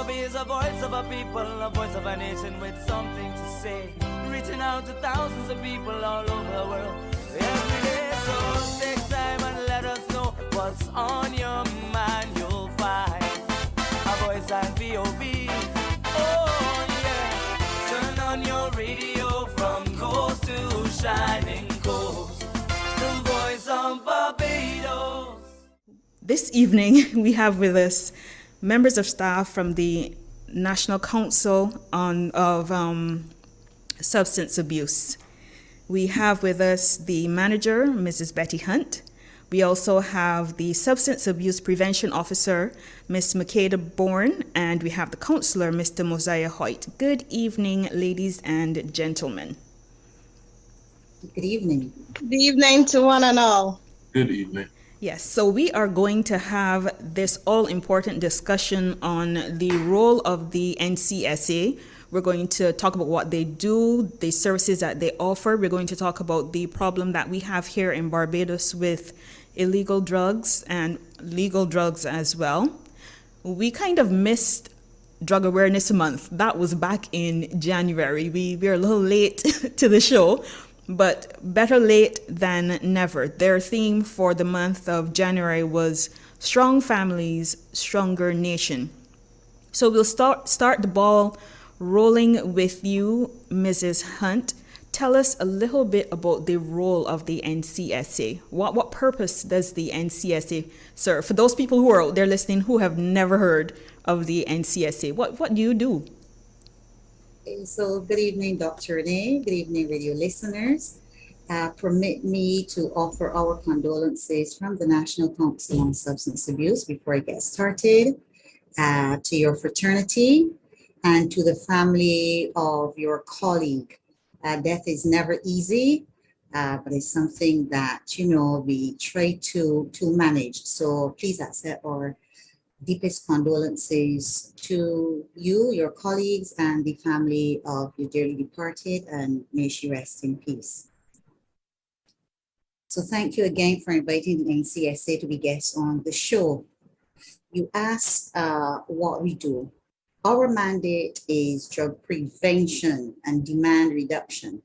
VOB is a voice of a people, a voice of a nation with something to say, reaching out to thousands of people all over the world every day. So take time and let us know what's on your mind. You'll find a voice on VOB. Oh yeah, turn on your radio from coast to shining coast, the voice of Barbados. This evening, we have with us members of staff from the National Council of Substance Abuse. We have with us the manager, Mrs. Betty Hunte. We also have the Substance Abuse Prevention Officer, Ms. Makeada Bourne, and we have the Counsellor, Mr. Mosiah Hoyte. Good evening, ladies and gentlemen. Good evening. Good evening to one and all. Good evening. Yes, so we are going to have this all-important discussion on the role of the NCSA. We're going to talk about what they do, the services that they offer. We're going to talk about the problem that we have here in Barbados with illegal drugs and legal drugs as well. We kind of missed Drug Awareness Month. That was back in January. We're a little late to the show, but better late than never. Their theme for the month of January was Strong Families, Stronger Nation. So we'll start the ball rolling with you, Mrs. Hunte. Tell us a little bit about the role of the NCSA. What purpose does the NCSA serve? For those people who are out there listening who have never heard of the NCSA, what do you do? So good evening, Dr. Renee. Good evening, radio listeners. Permit me to offer our condolences from the National Council on Substance Abuse before I get started to your fraternity and to the family of your colleague. Death is never easy, but it's something that, we try to manage. So please accept our deepest condolences to you, your colleagues, and the family of your dearly departed, and may she rest in peace. So thank you again for inviting the NCSA to be guests on the show. You asked what we do. Our mandate is drug prevention and demand reduction.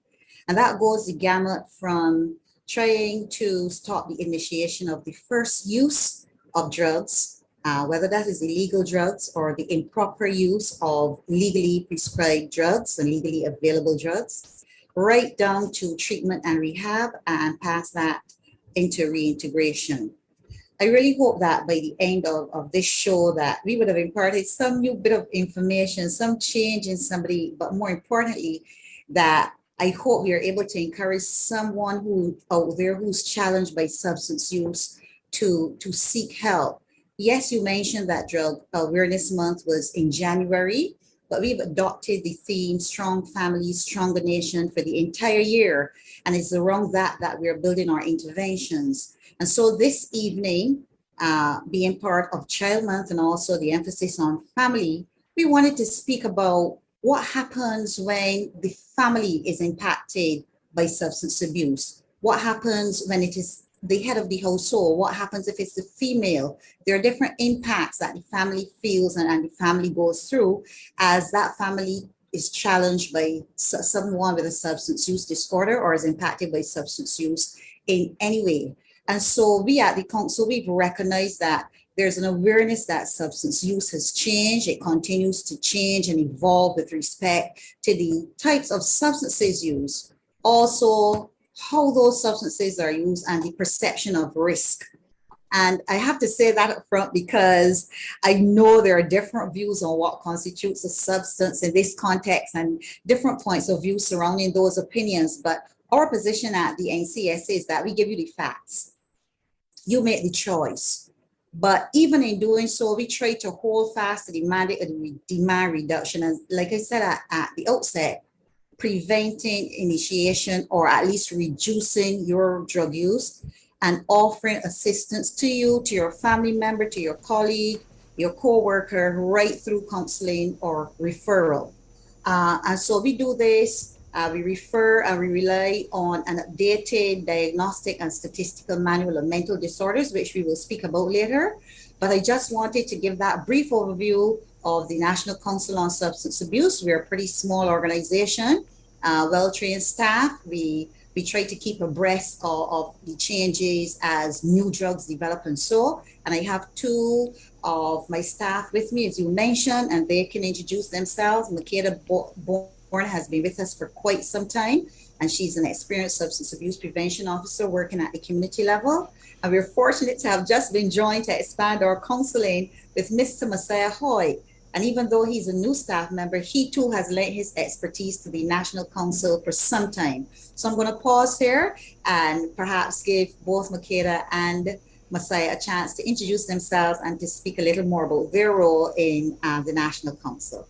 And that goes the gamut from trying to stop the initiation of the first use of drugs, whether that is illegal drugs or the improper use of legally prescribed drugs and legally available drugs, right down to treatment and rehab, and past that into reintegration. I really hope that by the end of this show that we would have imparted some new bit of information, some change in somebody, but more importantly, that I hope we are able to encourage someone who out there who's challenged by substance use to seek help. Yes, you mentioned that Drug Awareness Month was in January, but we've adopted the theme Strong Families, Stronger Nation for the entire year. And it's around that we're building our interventions. And so this evening, being part of Child Month and also the emphasis on family, we wanted to speak about what happens when the family is impacted by substance abuse. What happens when it is the head of the household? What happens if it's the female? There are different impacts that the family feels and the family goes through as that family is challenged by someone with a substance use disorder or is impacted by substance use in any way. And so we at the council, we've recognized that there's an awareness that substance use has changed. It continues to change and evolve with respect to the types of substances used, also how those substances are used and the perception of risk. And I have to say that up front because I know there are different views on what constitutes a substance in this context and different points of view surrounding those opinions. But our position at the NCSA is that we give you the facts. You make the choice. But even in doing so, we try to hold fast to the mandate of the demand reduction. And like I said at the outset, preventing initiation or at least reducing your drug use and offering assistance to you, to your family member, to your colleague, your co-worker, right through counseling or referral. And so we do this. We refer and we rely on an updated diagnostic and statistical manual of mental disorders, which we will speak about later. But I just wanted to give that brief overview of the National Council on Substance Abuse. We're a pretty small organization, well-trained staff. We try to keep abreast of the changes as new drugs develop and so. And I have two of my staff with me, as you mentioned, and they can introduce themselves. Makeada Bourne has been with us for quite some time, and she's an experienced substance abuse prevention officer working at the community level. And we're fortunate to have just been joined to expand our counseling with Mr. Mosiah Hoyte. And even though he's a new staff member, he too has lent his expertise to the National Council for some time. So I'm going to pause here and perhaps give both Makeada and Mosiah a chance to introduce themselves and to speak a little more about their role in the National Council.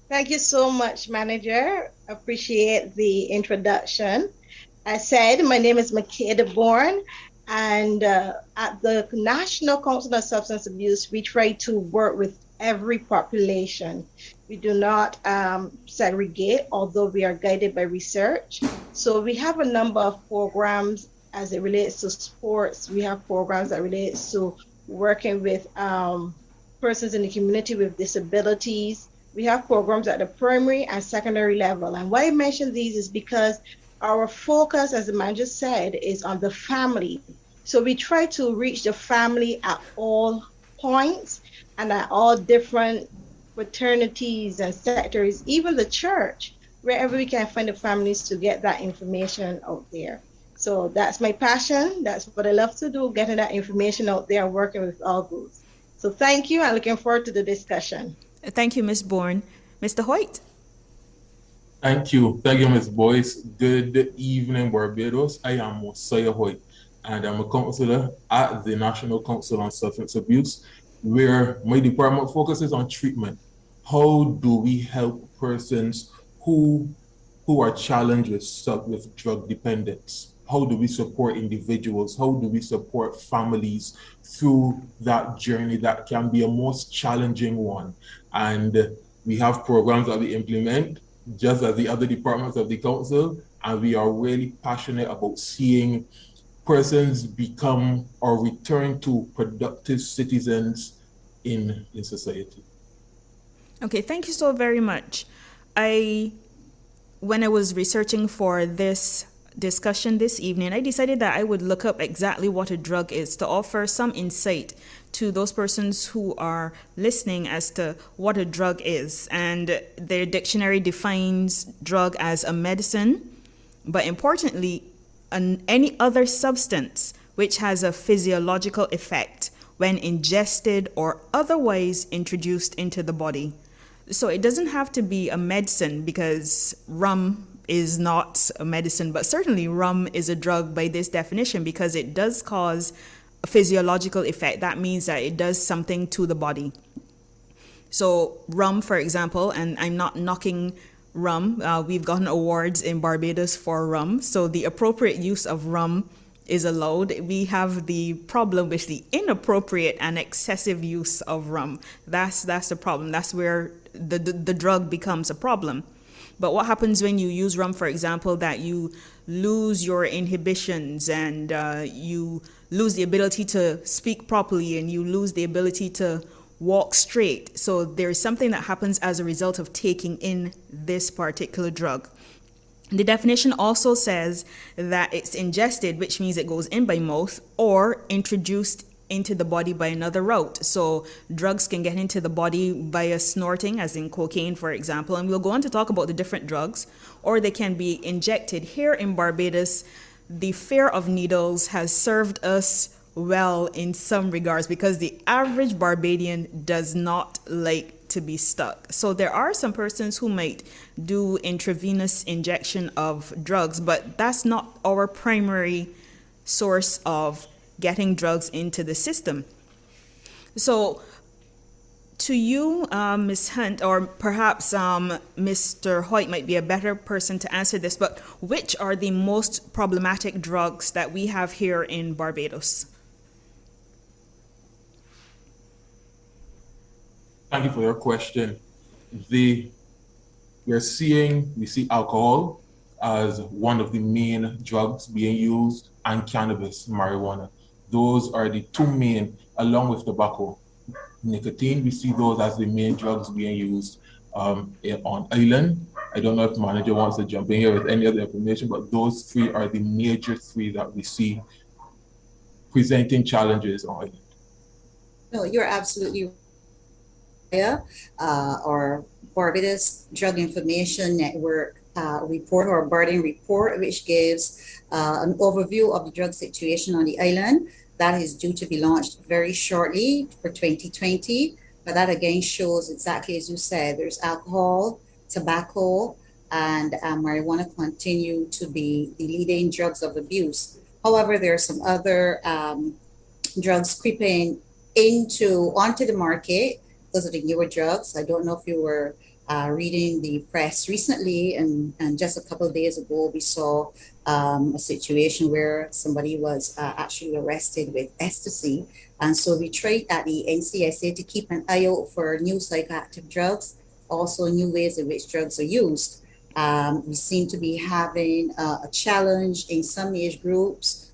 Thank you so much, Manager. Appreciate the introduction. As said, my name is Makeada Bourne, and at the National Council on Substance Abuse, we try to work with every population. We do not segregate, although we are guided by research. So we have a number of programs as it relates to sports. We have programs that relates to working with persons in the community with disabilities. We have programs at the primary and secondary level. And why I mention these is because our focus, as the manager said, is on the family. So we try to reach the family at all points and at all different fraternities and sectors, even the church, wherever we can find the families to get that information out there. So that's my passion. That's what I love to do, getting that information out there and working with all groups. So thank you. I'm looking forward to the discussion. Thank you, Ms. Bourne. Mr. Hoyte? Thank you. Thank you, Ms. Boyce. Good evening, Barbados. I am Mosiah Hoyte, and I'm a counselor at the National Council on Substance Abuse, where my department focuses on treatment. How do we help persons who are challenged with drug dependence? How do we support individuals? How do we support families through that journey that can be a most challenging one? And we have programs that we implement, just as the other departments of the council, and we are really passionate about seeing persons become or return to productive citizens in society. Okay, thank you so very much. When I was researching for this discussion this evening, I decided that I would look up exactly what a drug is to offer some insight to those persons who are listening as to what a drug is. And the dictionary defines drug as a medicine, but importantly, any other substance which has a physiological effect when ingested or otherwise introduced into the body. So it doesn't have to be a medicine, because rum is not a medicine, but certainly rum is a drug by this definition because it does cause a physiological effect. That means that it does something to the body. So rum, for example, and I'm not knocking rum, we've gotten awards in Barbados for rum, so the appropriate use of rum is allowed. We have the problem with the inappropriate and excessive use of rum. That's the problem. That's where the drug becomes a problem. But what happens when you use rum, for example, that you lose your inhibitions and you lose the ability to speak properly and you lose the ability to walk straight. So there's something that happens as a result of taking in this particular drug. The definition also says that it's ingested, which means it goes in by mouth, or introduced into the body by another route. So drugs can get into the body via snorting, as in cocaine, for example, and we'll go on to talk about the different drugs, or they can be injected. Here in Barbados, the fear of needles has served us well in some regards because the average Barbadian does not like to be stuck. So there are some persons who might do intravenous injection of drugs, but that's not our primary source of getting drugs into the system. So to you, Ms. Hunte, or perhaps Mr. Hoyte might be a better person to answer this, but which are the most problematic drugs that we have here in Barbados? Thank you for your question. We see alcohol as one of the main drugs being used, and cannabis, marijuana. Those are the two main, along with tobacco. nicotine. We see those as the main drugs being used on island. I don't know if the manager wants to jump in here with any other information, but those three are the major three that we see presenting challenges on island. No, you're absolutely right. Our Barbados Drug Information Network report, or Barden report, which gives an overview of the drug situation on the island. That is due to be launched very shortly for 2020. But that again shows exactly as you said, there's alcohol, tobacco, and marijuana continue to be the leading drugs of abuse. However, there are some other drugs creeping onto the market. Those are the newer drugs. I don't know if you were reading the press recently, and just a couple of days ago, we saw a situation where somebody was actually arrested with ecstasy. And so we tried at the NCSA to keep an eye out for new psychoactive drugs, also new ways in which drugs are used. We seem to be having a challenge in some age groups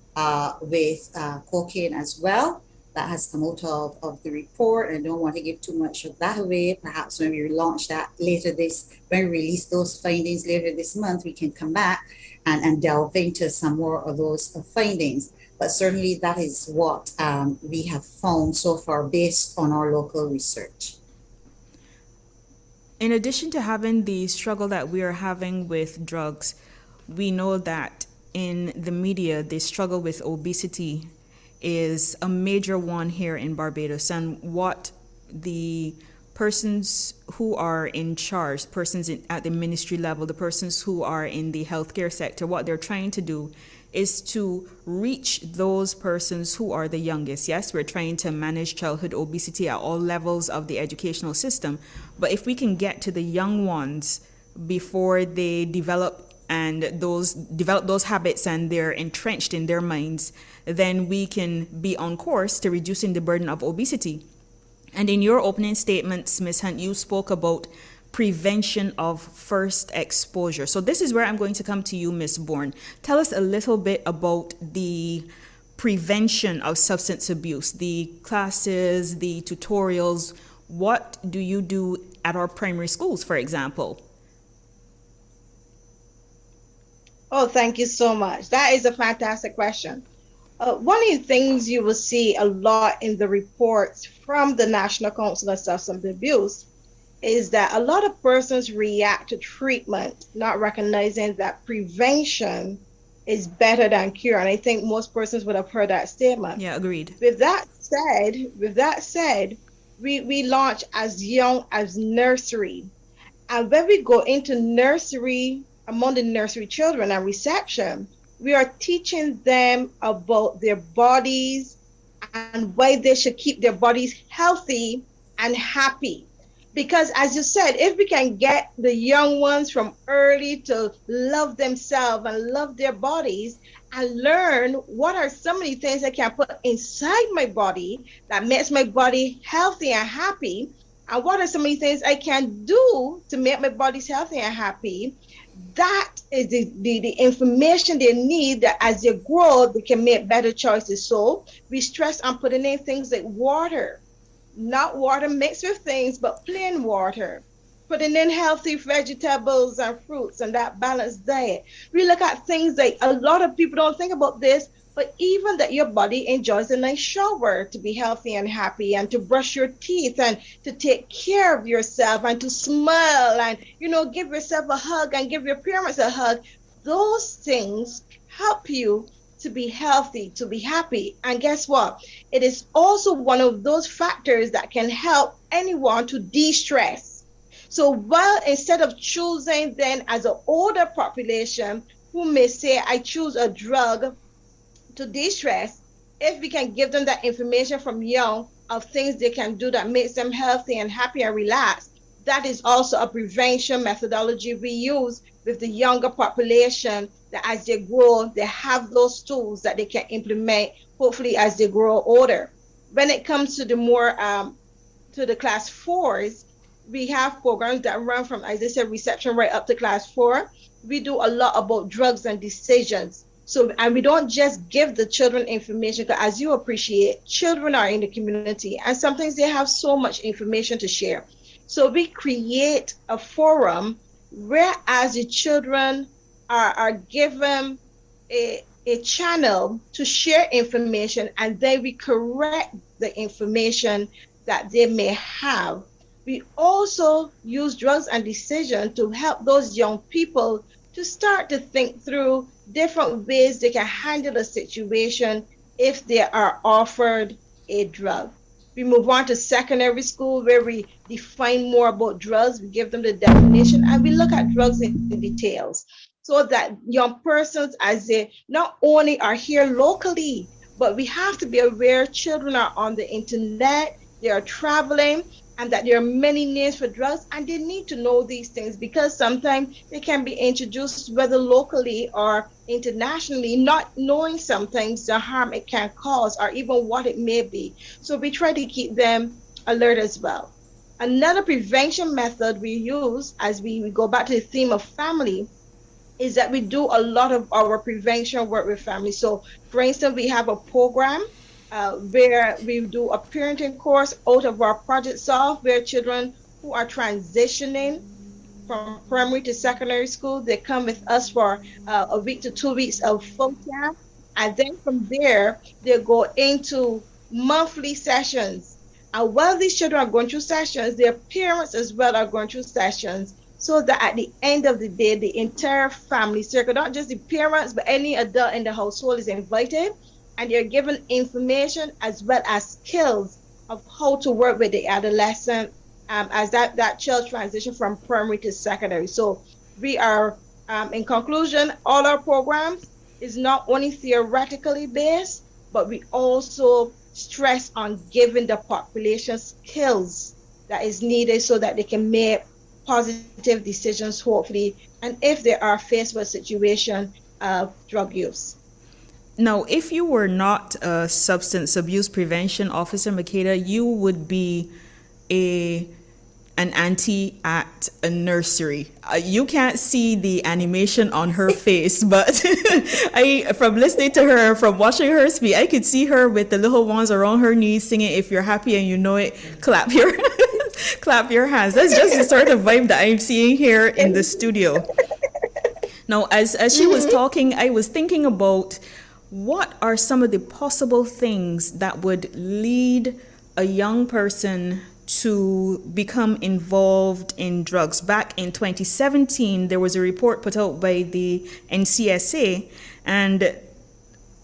with cocaine as well. That has come out of the report. I don't want to give too much of that away. Perhaps when we launch that when we release those findings later this month, we can come back and delve into some more of those findings. But certainly that is what we have found so far based on our local research. In addition to having the struggle that we are having with drugs, we know that in the media, the struggle with obesity is a major one here in Barbados, and what the persons who are in charge, at the ministry level, the persons who are in the healthcare sector, what they're trying to do is to reach those persons who are the youngest. Yes, we're trying to manage childhood obesity at all levels of the educational system, but if we can get to the young ones before they develop those habits and they're entrenched in their minds, then we can be on course to reducing the burden of obesity. And in your opening statements, Ms. Hunt, you spoke about prevention of first exposure. So this is where I'm going to come to you, Ms. Bourne. Tell us a little bit about the prevention of substance abuse, the classes, the tutorials. What do you do at our primary schools, for example? Oh, thank you so much. That is a fantastic question. One of the things you will see a lot in the reports from the National Council on Substance Abuse is that a lot of persons react to treatment, not recognizing that prevention is better than cure. And I think most persons would have heard that statement. Yeah, agreed. With that said, we launch as young as nursery. And when we go into nursery, among the nursery children and reception, we are teaching them about their bodies and why they should keep their bodies healthy and happy. Because as you said, if we can get the young ones from early to love themselves and love their bodies and learn what are some of the things I can put inside my body that makes my body healthy and happy, and what are some of the things I can do to make my body healthy and happy, that is the information they need, that as they grow, they can make better choices. So we stress on putting in things like water, not water mixed with things, but plain water. Putting in healthy vegetables and fruits and that balanced diet. We look at things like, a lot of people don't think about this, but even that your body enjoys a nice shower to be healthy and happy, and to brush your teeth and to take care of yourself and to smile and, give yourself a hug and give your parents a hug. Those things help you to be healthy, to be happy. And guess what? It is also one of those factors that can help anyone to de-stress. So while instead of choosing then as an older population who may say, I choose a drug to de-stress, if we can give them that information from young of things they can do that makes them healthy and happy and relaxed, that is also a prevention methodology we use with the younger population, that as they grow, they have those tools that they can implement, hopefully as they grow older. When it comes to the more, to the class 4s, we have programs that run from, as I said, reception right up to class 4. We do a lot about drugs and decisions. So, and we don't just give the children information, because as you appreciate, children are in the community and sometimes they have so much information to share. So we create a forum where as the children are given a channel to share information, and then we correct the information that they may have. We also use drugs and decision to help those young people to start to think through different ways they can handle a situation if they are offered a drug. We move on to secondary school, where we define more about drugs. We give them the definition and we look at drugs in details, so that young persons, as they not only are here locally, but we have to be aware children are on the internet, they are traveling, and that there are many names for drugs, and they need to know these things, because sometimes they can be introduced whether locally or internationally, not knowing sometimes the harm it can cause or even what it may be. So we try to keep them alert as well. Another prevention method we use, as we go back to the theme of family, is that we do a lot of our prevention work with families. So for instance, we have a program where we do a parenting course out of our project solve, where children who are transitioning from primary to secondary school, they come with us for a week to 2 weeks of full camp. And then from there, they go into monthly sessions. And while these children are going through sessions, their parents as well are going through sessions, so that at the end of the day, the entire family circle, not just the parents, but any adult in the household is invited, and you're given information as well as skills of how to work with the adolescent as that child transition from primary to secondary. So we are, in conclusion, all our programs is not only theoretically based, but we also stress on giving the population skills that is needed so that they can make positive decisions, hopefully, and if they are faced with a situation of drug use. Now, if you were not a substance abuse prevention officer, Makeada, you would be an auntie at a nursery. You can't see the animation on her face, but from listening to her, from watching her speak, I could see her with the little ones around her knees singing, "If you're happy and you know it, clap your clap your hands." That's just the sort of vibe that I'm seeing here in the studio. Now, as she was talking, I was thinking about what are some of the possible things that would lead a young person to become involved in drugs. Back in 2017, there was a report put out by the NCSA, and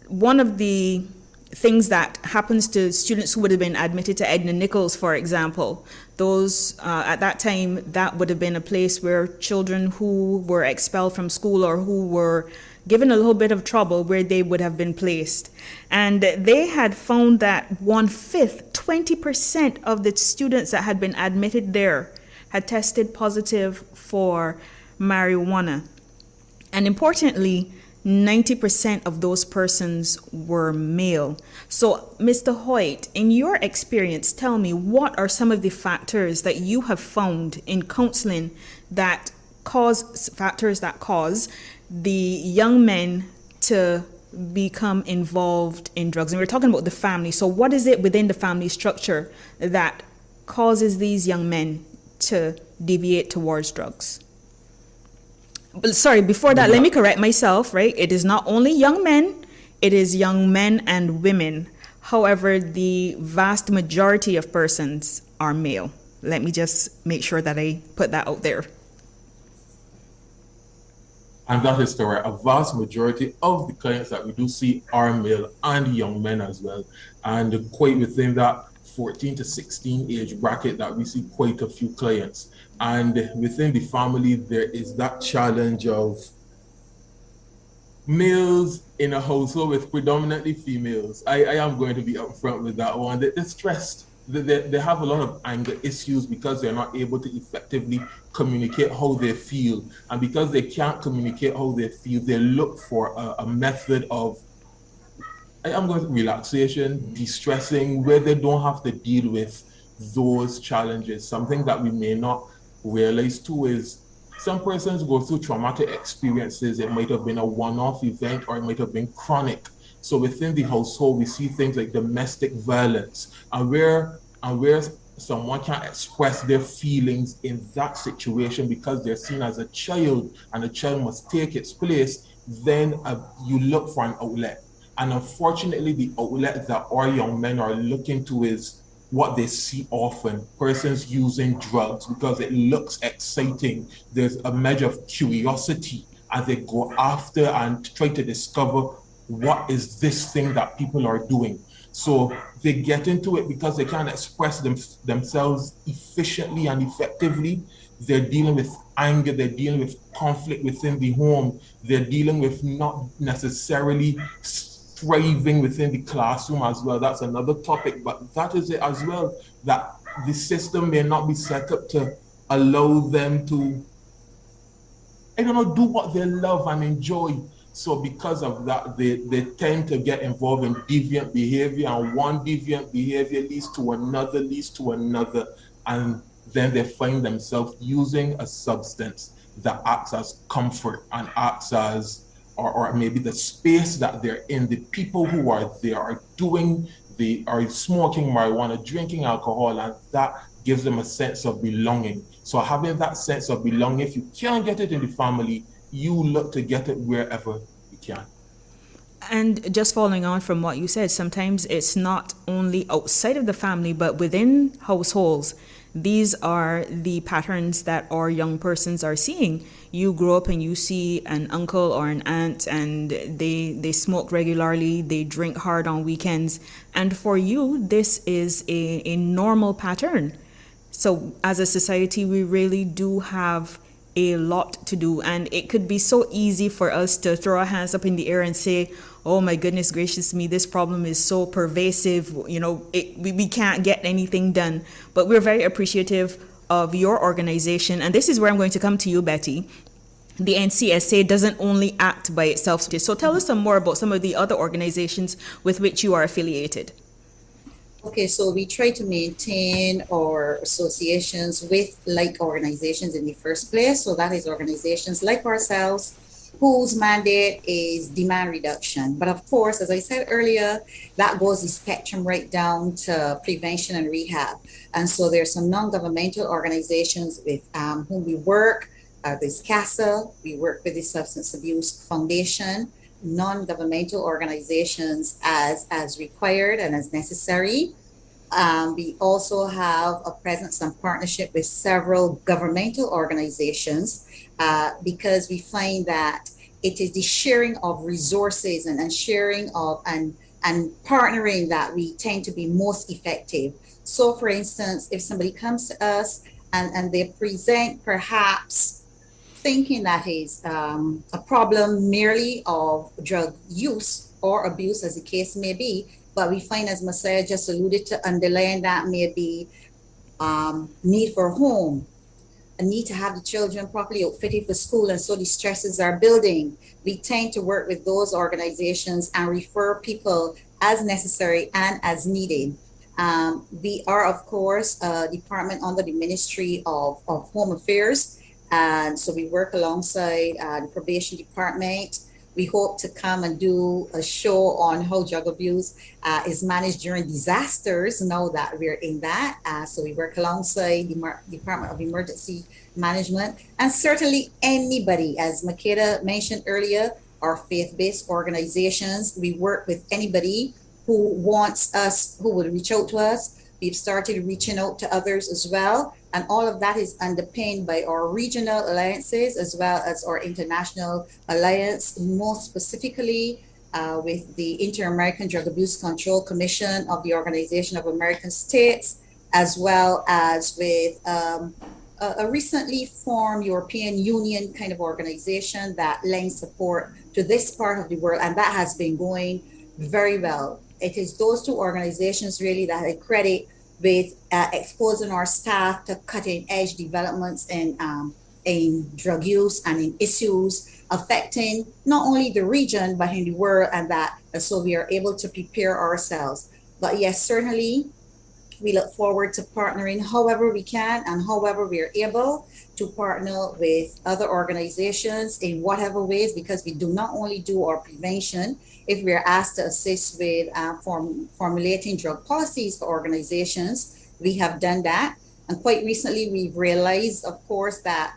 one of the things that happens to students who would have been admitted to Edna Nichols, for example, those at that time, that would have been a place where children who were expelled from school or who were given a little bit of trouble, where they would have been placed. And they had found that 1/5, 20% of the students that had been admitted there had tested positive for marijuana. And importantly, 90% of those persons were male. So, Mr. Hoyte, in your experience, tell me, what are some of the factors that you have found in counseling that cause the young men to become involved in drugs? And we're talking about the family. So what is it within the family structure that causes these young men to deviate towards drugs? But sorry, before that, let me correct myself, right? It is not only young men, it is young men and women. However, the vast majority of persons are male. Let me just make sure that I put that out there. And that is correct. A vast majority of the clients that we do see are male and young men as well. And quite within that 14 to 16 age bracket that we see quite a few clients. And within the family, there is that challenge of males in a household with predominantly females. I am going to be upfront with that one. They're stressed. They have a lot of anger issues because they're not able to effectively communicate how they feel. And because they can't communicate how they feel, they look for a method of, I'm going to relaxation, de-stressing, where they don't have to deal with those challenges. Something that we may not realize too is Some persons go through traumatic experiences. It might have been a one-off event, or it might have been chronic. So within the household, we see things like domestic violence, and where someone can't express their feelings in that situation because they're seen as a child and the child must take its place, then you look for an outlet. And unfortunately, the outlet that our young men are looking to is what they see often: persons using drugs because it looks exciting. There's a measure of curiosity as they go after and try to discover what is this thing that people are doing. So they get into it because they can't express themselves efficiently and effectively. They're dealing with anger, they're dealing with conflict within the home, they're dealing with not necessarily thriving within the classroom as well. That's another topic, but that is it as well, that the system may not be set up to allow them to, do what they love and enjoy. So because of that, they tend to get involved in deviant behavior, and one deviant behavior leads to another, and then they find themselves using a substance that acts as comfort and acts as, or maybe the space that they're in, the people who are there are smoking marijuana, drinking alcohol, and that gives them a sense of belonging. So having that sense of belonging, if you can't get it in the family, you look to get it wherever you can. And just following on from what you said, sometimes it's not only outside of the family, but within households. These are the patterns that our young persons are seeing. You grow up and you see an uncle or an aunt, and they smoke regularly, they drink hard on weekends. And for you, this is a normal pattern. So as a society, we really do have a lot to do, and it could be so easy for us to throw our hands up in the air and say, oh my goodness gracious me, this problem is so pervasive, we can't get anything done. But we're very appreciative of your organization, and this is where I'm going to come to you, Betty. The NCSA doesn't only act by itself, so tell us some more about some of the other organizations with which you are affiliated. Okay, so we try to maintain our associations with like organizations in the first place. So that is organizations like ourselves whose mandate is demand reduction. But of course, as I said earlier, that goes the spectrum right down to prevention and rehab. And so there's some non-governmental organizations with whom we work. There's CASA, we work with the Substance Abuse Foundation, non-governmental organizations as required and as necessary. We also have a presence and partnership with several governmental organizations because we find that it is the sharing of resources and sharing of and partnering that we tend to be most effective. So for instance, if somebody comes to us and they present perhaps thinking that is a problem merely of drug use or abuse, as the case may be, but we find, as Mosiah just alluded to, underlying that may be need for a home, a need to have the children properly outfitted for school, and so the stresses are building. We tend to work with those organizations and refer people as necessary and as needed. We are, of course, a department under the Ministry of Home Affairs, and so we work alongside the probation department. We hope to come and do a show on how drug abuse is managed during disasters now that we're in that. So we work alongside the Department of Emergency Management, and certainly anybody, as Makeada mentioned earlier, our faith-based organizations. We work with anybody who wants us, who would reach out to us. We've started reaching out to others as well. And all of that is underpinned by our regional alliances as well as our international alliance, most specifically with the Inter-American Drug Abuse Control Commission of the Organization of American States, as well as with a recently formed European Union kind of organization that lends support to this part of the world. And that has been going very well. It is those two organizations really that I credit with exposing our staff to cutting edge developments in drug use and in issues affecting not only the region, but in the world, and so we are able to prepare ourselves. But yes, certainly We look forward to partnering however we can and however we are able to partner with other organizations in whatever ways, because we do not only do our prevention. If we are asked to assist with formulating drug policies for organizations, we have done that. And quite recently, we've realized, of course, that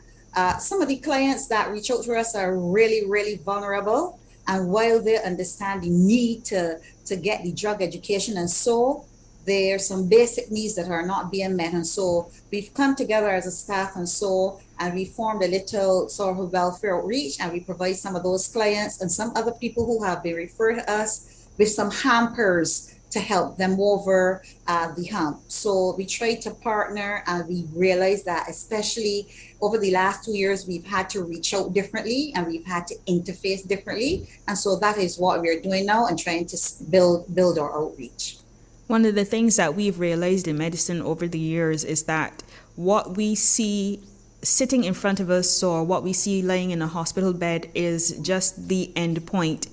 some of the clients that reach out to us are really, really vulnerable. And while they understand the need to get the drug education, and so there's some basic needs that are not being met. And so we've come together as a staff, and we formed a little sort of welfare outreach, and we provide some of those clients and some other people who have been referred to us with some hampers to help them over the hump. So we try to partner, and we realize that especially over the last 2 years, we've had to reach out differently and we've had to interface differently. And so that is what we're doing now and trying to build our outreach. One of the things that we've realized in medicine over the years is that what we see sitting in front of us or what we see lying in a hospital bed is just the end point.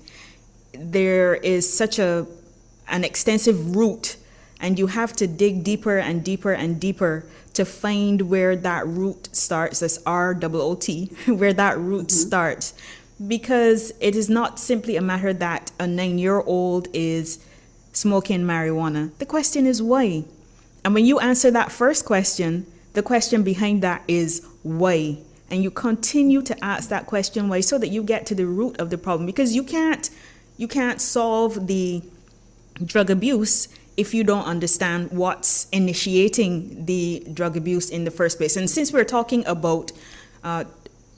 There is such an extensive root, and you have to dig deeper and deeper and deeper to find where that root starts. That's ROOT, where that root starts. Because it is not simply a matter that a 9-year-old is smoking marijuana. The question is why? And when you answer that first question, the question behind that is why? And you continue to ask that question why, so that you get to the root of the problem. Because you can't solve the drug abuse if you don't understand what's initiating the drug abuse in the first place. And since we're talking about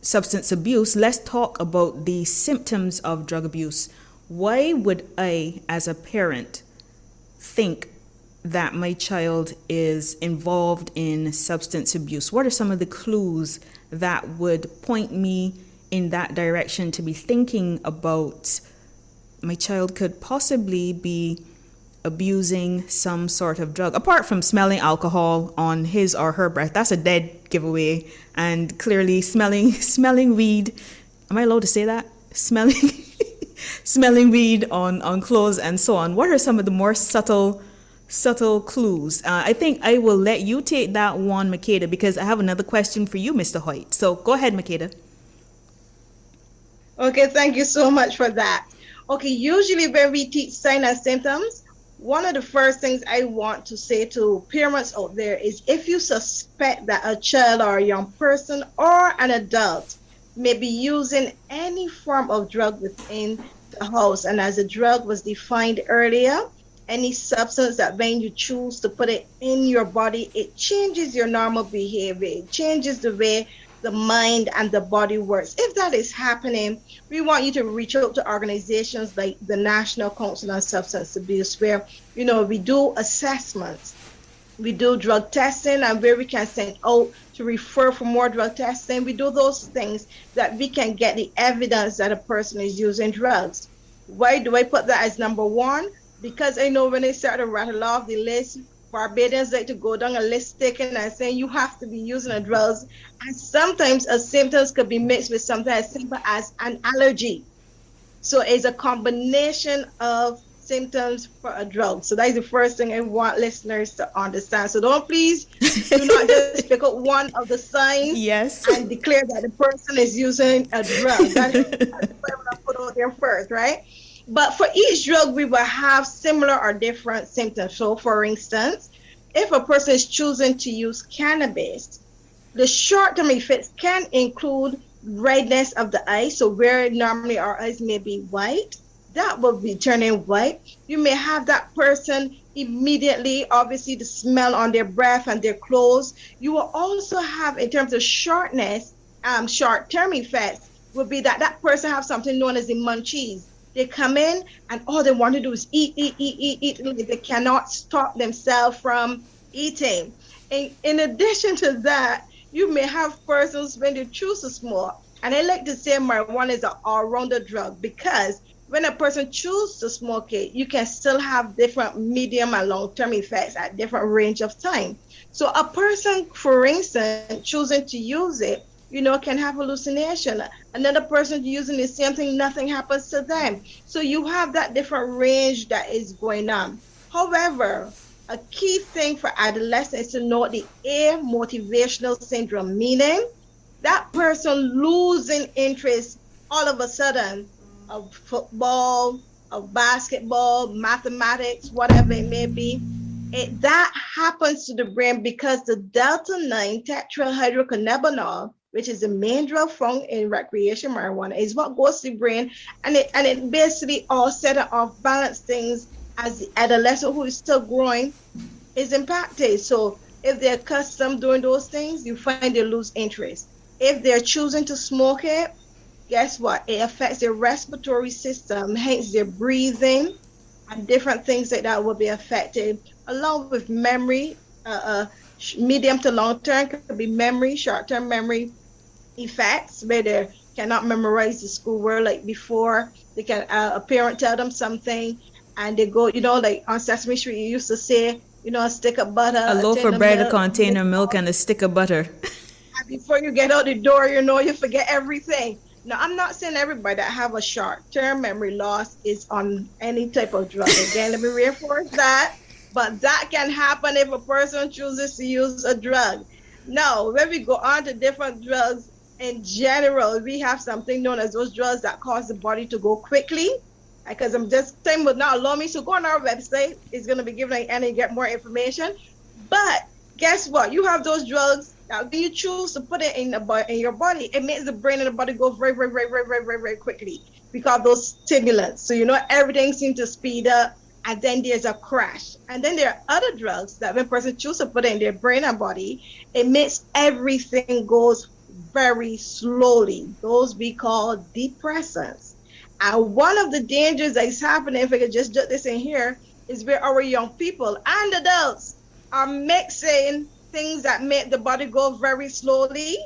substance abuse, let's talk about the symptoms of drug abuse. Why would I, as a parent, think that my child is involved in substance abuse? What are some of the clues that would point me in that direction to be thinking about my child could possibly be abusing some sort of drug, apart from smelling alcohol on his or her breath? That's a dead giveaway. And clearly smelling weed. Am I allowed to say that? Smelling weed on clothes and so on. What are some of the more subtle clues? I think I will let you take that one, Makeada, because I have another question for you, Mr. Hoyte. So go ahead, Makeada. Okay, thank you so much for that. Okay, usually when we teach signs and symptoms, one of the first things I want to say to parents out there is, if you suspect that a child or a young person or an adult may be using any form of drug within the house, and as the drug was defined earlier, any substance that when you choose to put it in your body, it changes your normal behavior. It changes the way the mind and the body works. If that is happening, we want you to reach out to organizations like the National Council on Substance Abuse, where, we do assessments, we do drug testing, and where we can send out to refer for more drug testing. We do those things that we can get the evidence that a person is using drugs. Why do I put that as number one? Because I know when they start to rattle off the list, Barbadians like to go down a list taking and saying you have to be using a drugs, and sometimes a symptoms could be mixed with something as simple as an allergy. So it's a combination of symptoms for a drug. So that's the first thing I want listeners to understand. So do not just pick up one of the signs and declare that the person is using a drug. That's what I put out there first, right? But for each drug, we will have similar or different symptoms. So for instance, if a person is choosing to use cannabis, the short-term effects can include redness of the eyes. So where normally our eyes may be white, that will be turning white. You may have that person immediately, obviously, the smell on their breath and their clothes. You will also have, in terms of shortness, short-term effects will be that person have something known as the munchies. They come in and all they want to do is eat. They cannot stop themselves from eating. And in addition to that, you may have persons when they choose to smoke. And I like to say marijuana is an all-rounder drug, because when a person chooses to smoke it, you can still have different medium and long-term effects at different range of time. So a person, for instance, choosing to use it, can have hallucination. Another person using the same thing, nothing happens to them. So you have that different range that is going on. However, a key thing for adolescents is to know the amotivational syndrome, meaning that person losing interest all of a sudden of football, of basketball, mathematics, whatever it may be. That happens to the brain because the delta-9 tetrahydrocannabinol, which is the main drug found in recreation marijuana, is what goes to the brain, and it basically all set off balance things as the adolescent who is still growing is impacted. So if they're accustomed doing those things, you find they lose interest. If they're choosing to smoke it, guess what? It affects their respiratory system, hence their breathing and different things like that will be affected, along with memory, medium to long term, could be memory, short-term memory effects, where they cannot memorize the schoolwork like before. They can, a parent tell them something and they go, like on Sesame Street, you used to say, a stick of butter, A loaf of bread, a container of milk, and a stick of butter. And before you get out the door, you forget everything. Now, I'm not saying everybody that have a short-term memory loss is on any type of drug. Again, let me reinforce that. But that can happen if a person chooses to use a drug. Now, when we go on to different drugs, in general, we have something known as those drugs that cause the body to go quickly. Because I'm just saying, would not allow me to go on our website. It's going to be given and you get more information. But guess what? You have those drugs that when you choose to put it in your body, it makes the brain and the body go very, very, very, very, very, very, very quickly because those stimulants. So, everything seems to speed up, and then there's a crash. And then there are other drugs that when a person chooses to put it in their brain and body, it makes everything goes very slowly. Those we call depressants. And one of the dangers that is happening, if I could just jot this in here, is where our young people and adults are mixing things that make the body go very slowly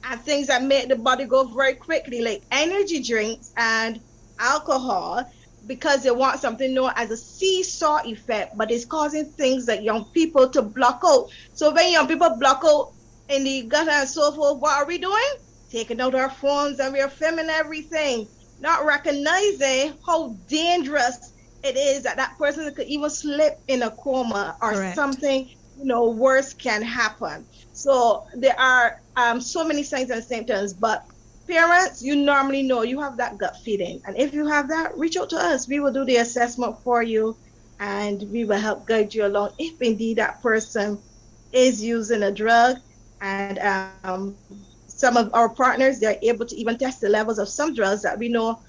and things that make the body go very quickly, like energy drinks and alcohol, because they want something known as a seesaw effect, but it's causing things like young people to block out. So when young people block out in the gutter and so forth, what are we doing? Taking out our phones and we're filming everything, not recognizing how dangerous it is that person could even slip in a coma or Correct. Something worse can happen. So there are so many signs and symptoms, but parents, you normally know, you have that gut feeling. And if you have that, reach out to us. We will do the assessment for you and we will help guide you along if indeed that person is using a drug. And some of our partners, they're able to even test the levels of some drugs that we know,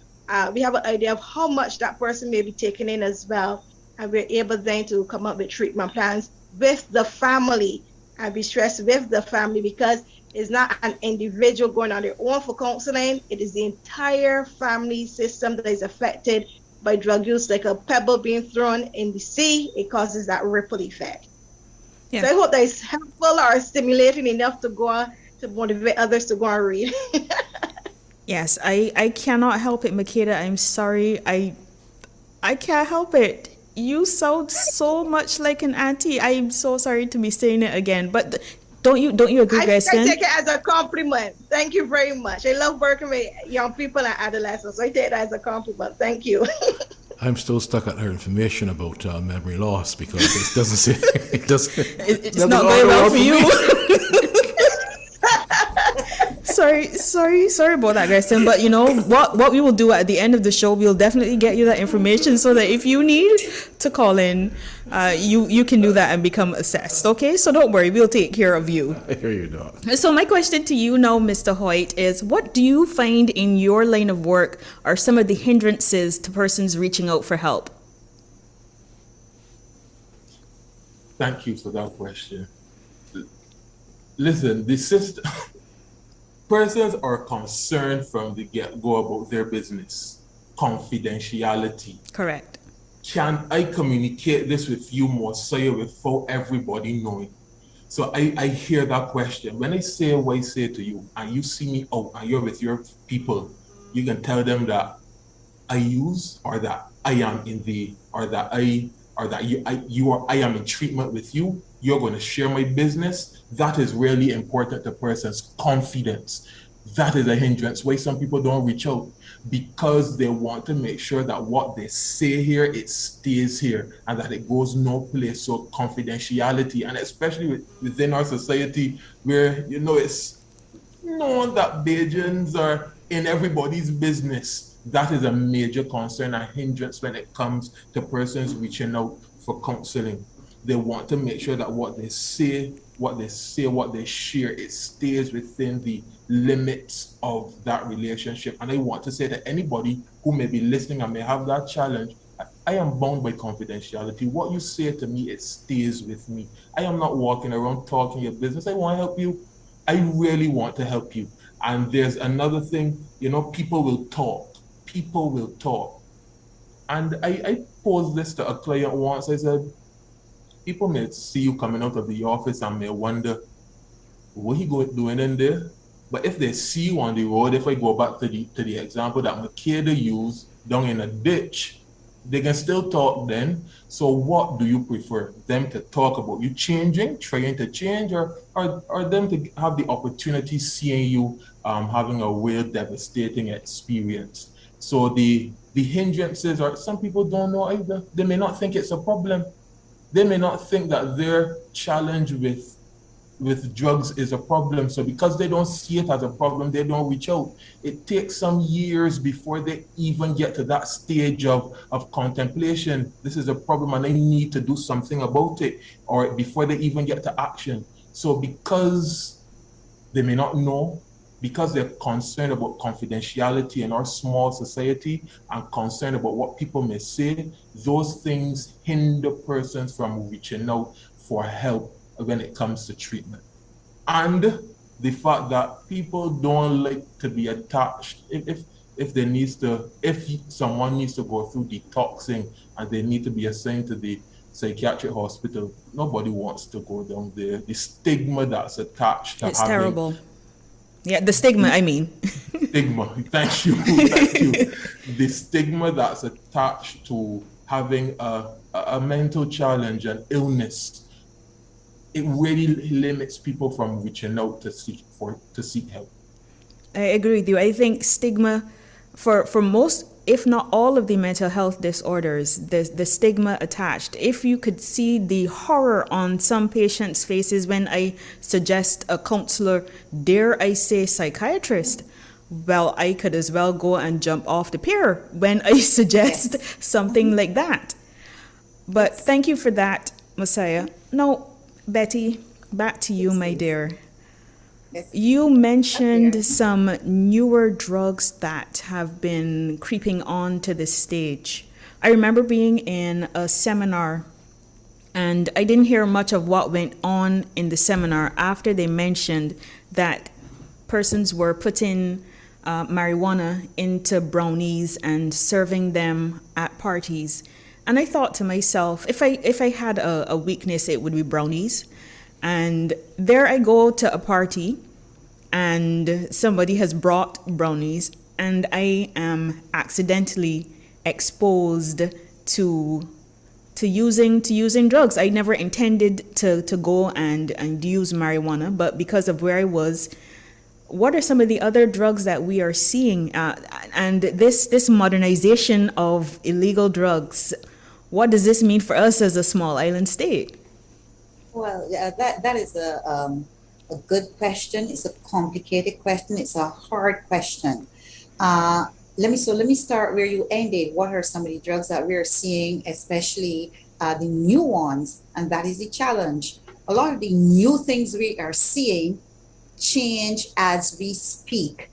we have an idea of how much that person may be taking in as well. And we're able then to come up with treatment plans with the family. And we stress with the family because it's not an individual going on their own for counseling. It is the entire family system that is affected by drug use, like a pebble being thrown in the sea. It causes that ripple effect. Yeah. So I hope that is helpful or stimulating enough to go on to motivate others to go and read. Yes, I cannot help it, Makeada. I'm sorry. I can't help it. You sound so much like an auntie. I'm so sorry to be saying it again, but don't you agree, Grayson? I take it as a compliment. Thank you very much. I love working with young people and adolescents. So I take it as a compliment. Thank you. I'm still stuck on her information about memory loss because it doesn't say it's not going well for you. Sorry about that, Grayson. But what we will do at the end of the show, we'll definitely get you that information so that if you need to call in, you can do that and become assessed. Okay, so don't worry, we'll take care of you. I hear you, Doc. So my question to you now, Mr. Hoyte, is what do you find in your line of work are some of the hindrances to persons reaching out for help? Thank you for that question. Listen, the system. Persons are concerned from the get-go about their business. Confidentiality. Correct. Can I communicate this with you, Mosiah, without everybody knowing? So I hear that question. When I say what I say to you, and you see me out and you're with your people, you can tell them that I use, or that I am in the, or that I am in treatment with you. You're going to share my business. That is really important to persons' confidence. That is a hindrance why some people don't reach out, because they want to make sure that what they say here, it stays here and that it goes no place. So confidentiality, and especially within our society where, it's known that Bajans are in everybody's business, that is a major concern and hindrance when it comes to persons reaching out for counseling. They want to make sure that what they say, what they share, it stays within the limits of that relationship. And I want to say that anybody who may be listening and may have that challenge, I am bound by confidentiality. What you say to me, it stays with me. I am not walking around talking your business. I want to help you. I really want to help you. And there's another thing, people will talk. People will talk. And I posed this to a client once. I said, people may see you coming out of the office and may wonder, what he doing in there? But if they see you on the road, if I go back to the example that Makeada used, down in a ditch, they can still talk then. So what do you prefer? Them to talk about you changing, trying to change, or them to have the opportunity seeing you having a real devastating experience? So the hindrances are, some people don't know either. They may not think it's a problem. They may not think that their challenge with drugs is a problem. So because they don't see it as a problem, they don't reach out. It takes some years before they even get to that stage of contemplation. This is a problem and I need to do something about it, or before they even get to action. So because they may not know, because they're concerned about confidentiality in our small society and concerned about what people may say, those things hinder persons from reaching out for help when it comes to treatment. And the fact that people don't like to be attached. If someone needs to go through detoxing and they need to be assigned to the psychiatric hospital, nobody wants to go down there. The stigma that's attached to it's terrible. Yeah, the stigma, I mean. Stigma, thank you. The stigma that's attached to having a mental challenge, an illness, it really limits people from reaching out to seek help. I agree with you. I think stigma for most, if not all of the mental health disorders, the stigma attached. If you could see the horror on some patients' faces when I suggest a counselor, dare I say psychiatrist, well, I could as well go and jump off the pier when I suggest something like that. But thank you for that, Mosiah. Now, Betty, back to you, my dear. You mentioned some newer drugs that have been creeping on to the stage. I remember being in a seminar and I didn't hear much of what went on in the seminar after they mentioned that persons were putting marijuana into brownies and serving them at parties. And I thought to myself, if I had a weakness, it would be brownies. And there I go to a party and somebody has brought brownies and I am accidentally exposed to using drugs. I never intended to go and use marijuana, but because of where I was, what are some of the other drugs that we are seeing? And this modernization of illegal drugs, what does this mean for us as a small island state? Well, that is a good question. It's a complicated question. It's a hard question. Let me start where you ended. What are some of the drugs that we're seeing, especially the new ones? And that is the challenge. A lot of the new things we are seeing change as we speak.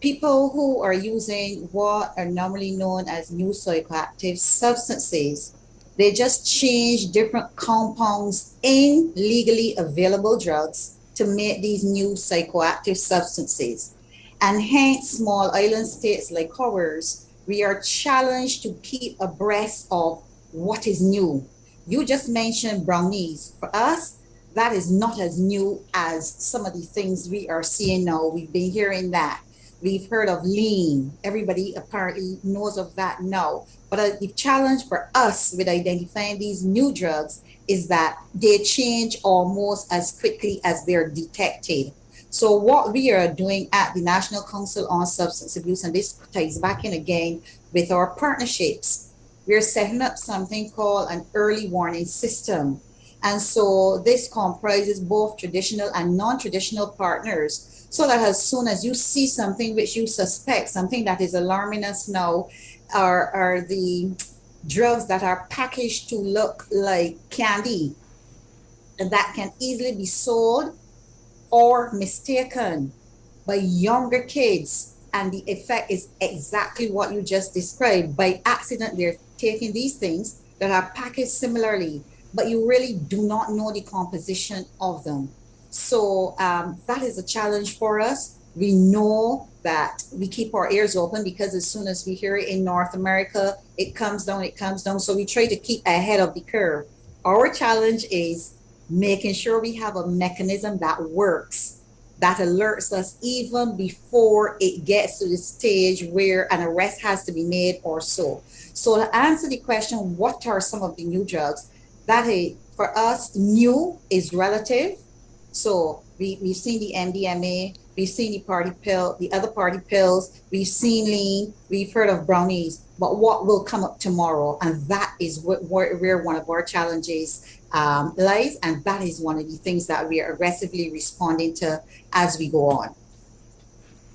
People who are using what are normally known as new psychoactive substances, they just change different compounds in legally available drugs to make these new psychoactive substances. And hence, small island states like ours, we are challenged to keep abreast of what is new. You just mentioned brownies. For us, that is not as new as some of the things we are seeing now. We've been hearing that. We've heard of lean. Everybody apparently knows of that now. But the challenge for us with identifying these new drugs is that they change almost as quickly as they're detected. So what we are doing at the National Council on Substance Abuse, and this ties back in again with our partnerships, we're setting up something called an early warning system. And so this comprises both traditional and non-traditional partners, so that as soon as you see something which you suspect, something that is alarming us now, are the drugs that are packaged to look like candy, and that can easily be sold or mistaken by younger kids. And the effect is exactly what you just described. By accident, they're taking these things that are packaged similarly, but you really do not know the composition of them. So that is a challenge for us. We know that we keep our ears open, because as soon as we hear it in North America, it comes down. So we try to keep ahead of the curve. Our challenge is making sure we have a mechanism that works, that alerts us even before it gets to the stage where an arrest has to be made or so. So to answer the question, what are some of the new drugs? That is, for us, new is relative. So we've seen the MDMA, we've seen the party pill, the other party pills, we've seen lean, we've heard of brownies, but what will come up tomorrow? And that is where one of our challenges lies, and that is one of the things that we are aggressively responding to as we go on.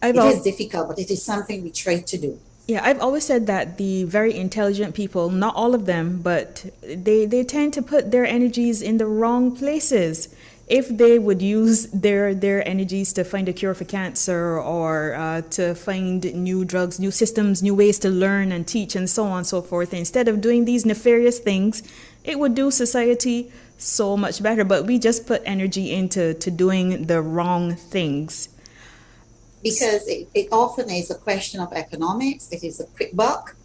It is difficult, but it is something we try to do. Yeah, I've always said that the very intelligent people, not all of them, but they tend to put their energies in the wrong places. If they would use their energies to find a cure for cancer, or to find new drugs, new systems, new ways to learn and teach, and so on and so forth, instead of doing these nefarious things, it would do society so much better. But we just put energy into doing the wrong things. Because it often is a question of economics. It is a quick buck.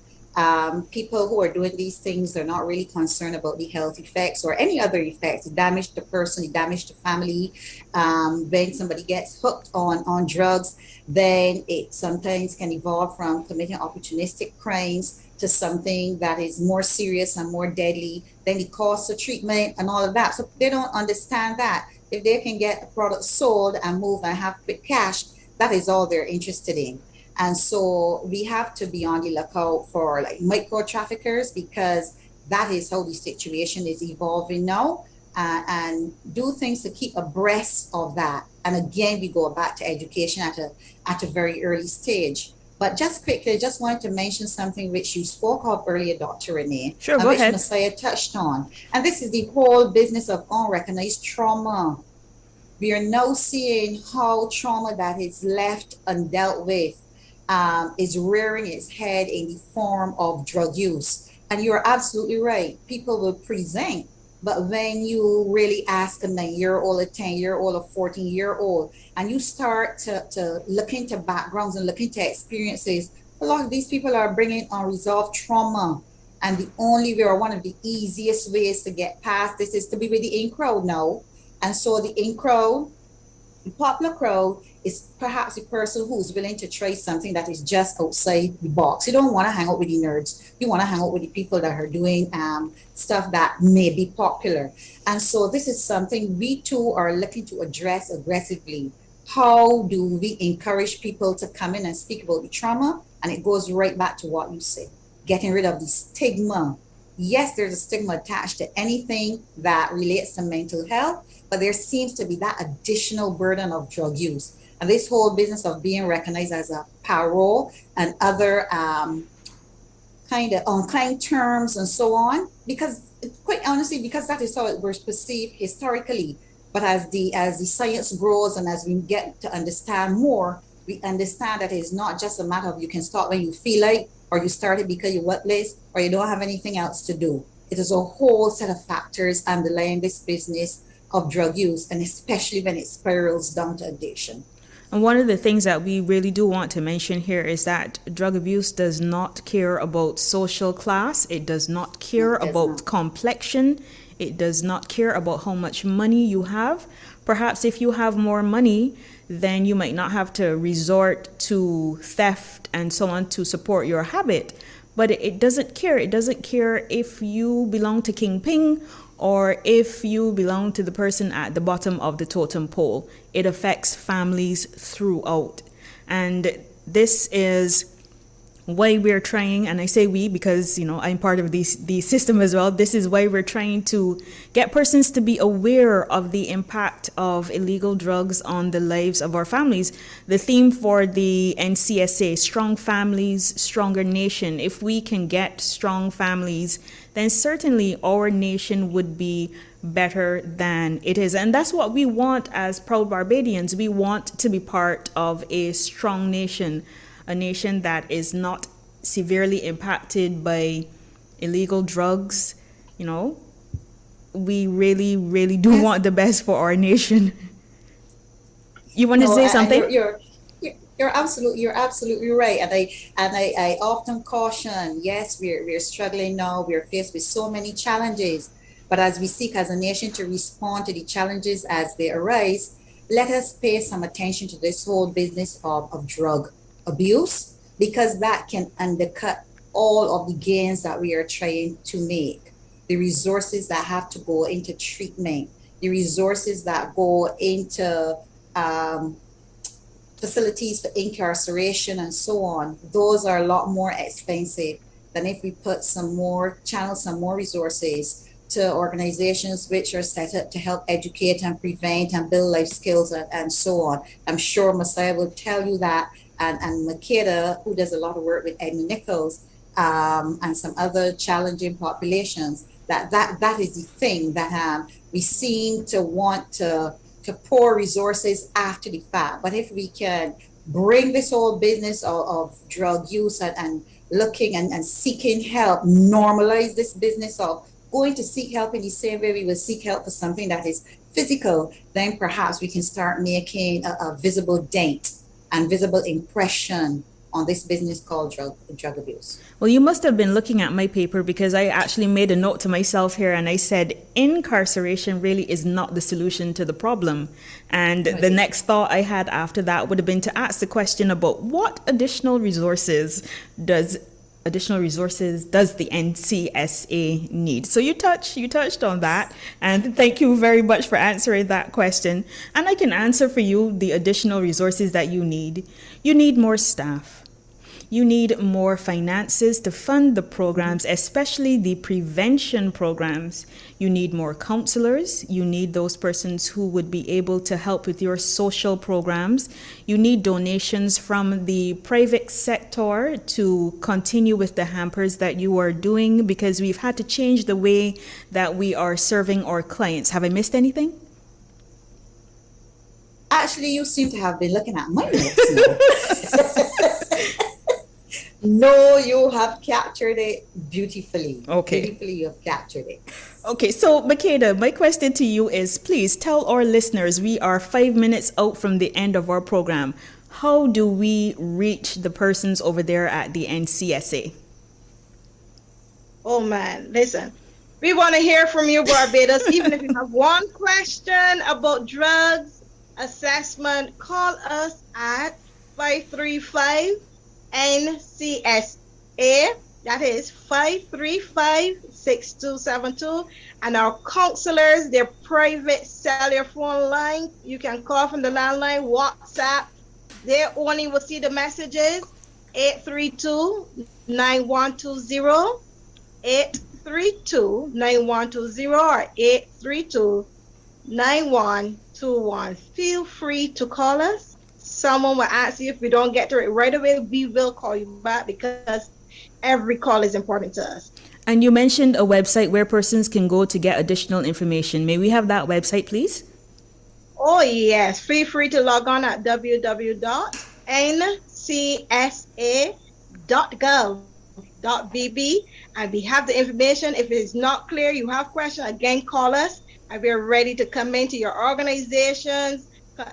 People who are doing these things are not really concerned about the health effects or any other effects, the damage to the person, the damage to family. When somebody gets hooked on drugs, then it sometimes can evolve from committing opportunistic crimes to something that is more serious and more deadly. Then the cost of treatment and all of that. So they don't understand that. If they can get a product sold and move and have quick cash, that is all they're interested in. And so we have to be on the lookout for like micro traffickers, because that is how the situation is evolving now, and do things to keep abreast of that. And again, we go back to education at a very early stage. But just quickly, I just wanted to mention something which you spoke of earlier, Dr. Renee. Sure, go ahead. Which Mosiah touched on. And this is the whole business of unrecognized trauma. We are now seeing how trauma that is left undealt with is rearing its head in the form of drug use. And you're absolutely right. People will present, but when you really ask a 9-year-old, a 10-year-old, a 14-year-old, and you start to look into backgrounds and look into experiences, a lot of these people are bringing unresolved trauma. And the only way, or one of the easiest ways to get past this, is to be with the in crowd now. And so the in crowd, the popular crowd, is perhaps a person who's willing to try something that is just outside the box. You don't want to hang out with the nerds. You want to hang out with the people that are doing stuff that may be popular. And so this is something we too are looking to address aggressively. How do we encourage people to come in and speak about the trauma? And it goes right back to what you said, getting rid of the stigma. Yes, there's a stigma attached to anything that relates to mental health, but there seems to be that additional burden of drug use. And this whole business of being recognized as a parole and other kind of unkind terms and so on, because quite honestly, because that is how it was perceived historically. But as the science grows and as we get to understand more, we understand that it's not just a matter of you can start when you feel like, or you started because you're worthless, or you don't have anything else to do. It is a whole set of factors underlying this business of drug use, and especially when it spirals down to addiction. And one of the things that we really do want to mention here is that drug abuse does not care about social class. It does not care about complexion. It does not care about how much money you have. Perhaps if you have more money, then you might not have to resort to theft and so on to support your habit. But it doesn't care. It doesn't care if you belong to King Ping or if you belong to the person at the bottom of the totem pole. It affects families throughout. And this is why we're trying, and I say we because, I'm part of the system as well. This is why we're trying to get persons to be aware of the impact of illegal drugs on the lives of our families. The theme for the NCSA, Strong Families, Stronger Nation. If we can get strong families, then certainly our nation would be better than it is. And that's what we want as proud Barbadians. We want to be part of a strong nation, a nation that is not severely impacted by illegal drugs. We really, really do want the best for our nation. You want to say something? You're absolutely right. And I often caution, yes, we're struggling now. We're faced with so many challenges. But as we seek as a nation to respond to the challenges as they arise, let us pay some attention to this whole business of drug abuse, because that can undercut all of the gains that we are trying to make. The resources that have to go into treatment, the resources that go into facilities for incarceration and so on, those are a lot more expensive than if we put some more resources to organizations which are set up to help educate and prevent and build life skills and so on. I'm sure Mosiah will tell you that, and Makeada, who does a lot of work with Edmund Nichols and some other challenging populations, that is the thing that we seem to want to pour resources after the fact. But if we can bring this whole business of drug use and looking and seeking help, normalize this business of going to seek help in the same way we will seek help for something that is physical, then perhaps we can start making a visible dent and visible impression on this business called drug abuse. Well, you must have been looking at my paper, because I actually made a note to myself here and I said, incarceration really is not the solution to the problem. And the next thought I had after that would have been to ask the question about what additional resources does the NCSA need? So you touched on that, and thank you very much for answering that question. And I can answer for you the additional resources that you need. You need more staff. You need more finances to fund the programs, especially the prevention programs. You need more counselors. You need those persons who would be able to help with your social programs. You need donations from the private sector to continue with the hampers that you are doing, because we've had to change the way that we are serving our clients. Have I missed anything? Actually, you seem to have been looking at my notes now. No, you have captured it beautifully. Okay. Beautifully, you have captured it. Okay, so Makeada, my question to you is, please tell our listeners, we are 5 minutes out from the end of our program. How do we reach the persons over there at the NCSA? Oh man, listen, we want to hear from you, Barbados. Even if you have one question about drugs assessment, call us at 535 NCSA, that is 535-6272, and our counselors, their private cellular phone line, you can call from the landline, WhatsApp, they only will see the messages, 832-9120, 832-9120, or 832-9121. Feel free to call us. Someone will ask you. If we don't get to it right away, we will call you back, because every call is important to us. And you mentioned a website where persons can go to get additional information. May we have that website, please? Oh, yes. Feel free to log on at www.ncsa.gov.bb, and we have the information. If it is not clear, you have questions, again, call us, and we are ready to come into your organizations.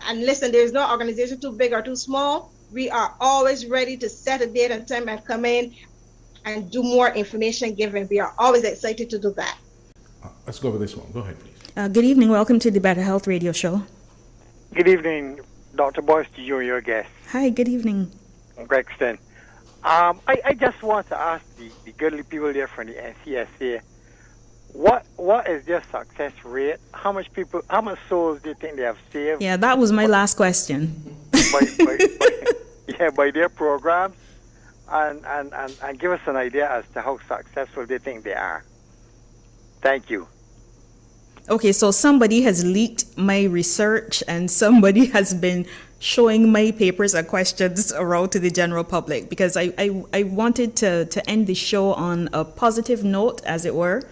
And listen, there's no organization too big or too small. We are always ready to set a date and time and come in and do more information giving. We are always excited to do that. Let's go over this one. Go ahead, please. Good evening. Welcome to the Better Health Radio Show. Good evening, Dr. Boyce, to you and your guest. Hi, good evening. I just want to ask the goodly people there from the NCSA, what is their success rate? How much souls do you think they have saved Yeah, that was my last question. by their programs? And give us an idea as to how successful they think they are. Thank you. Okay, so somebody has leaked my research and somebody has been showing my papers and questions around to the general public, because I wanted to end the show on a positive note, as it were,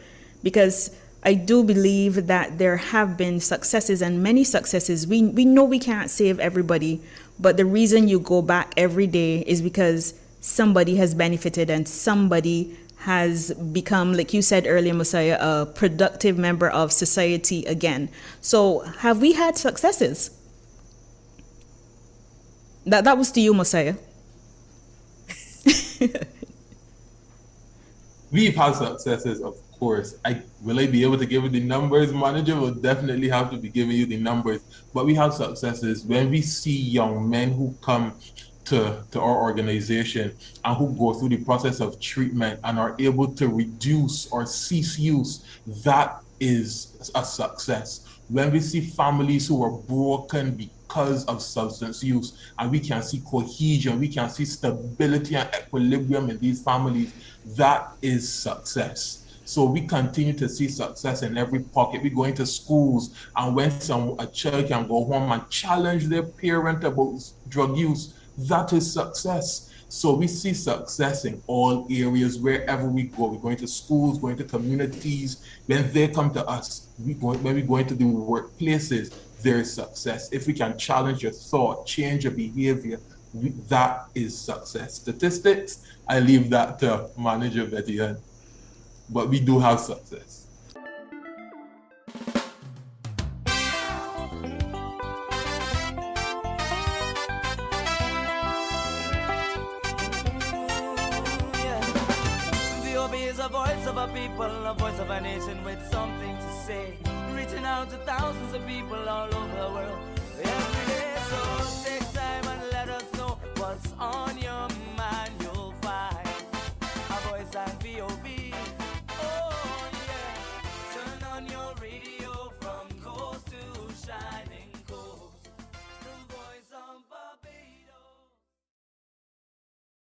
because I do believe that there have been successes and many successes. We know we can't save everybody, but the reason you go back every day is because somebody has benefited and somebody has become, like you said earlier, Mosiah, a productive member of society again. So have we had successes? That was to you, Mosiah. We've had successes, of course. Will I be able to give you the numbers? Manager will definitely have to be giving you the numbers. But we have successes when we see young men who come to our organization and who go through the process of treatment and are able to reduce or cease use. That is a success. When we see families who are broken because of substance use, and we can see cohesion, we can see stability and equilibrium in these families, that is success. So we continue to see success in every pocket. We go into schools, and when a child can go home and challenge their parent about drug use, that is success. So we see success in all areas, wherever we go. We're going to schools, going to communities. When they come to us, when we go into the workplaces, there is success. If we can challenge your thought, change your behavior, that is success. Statistics, I leave that to Manager Betty Ann. But we do have success. VOB is a voice of a people, a voice of a nation with something to say, reaching out to thousands of people all over the world every day. So take time and let us know what's on your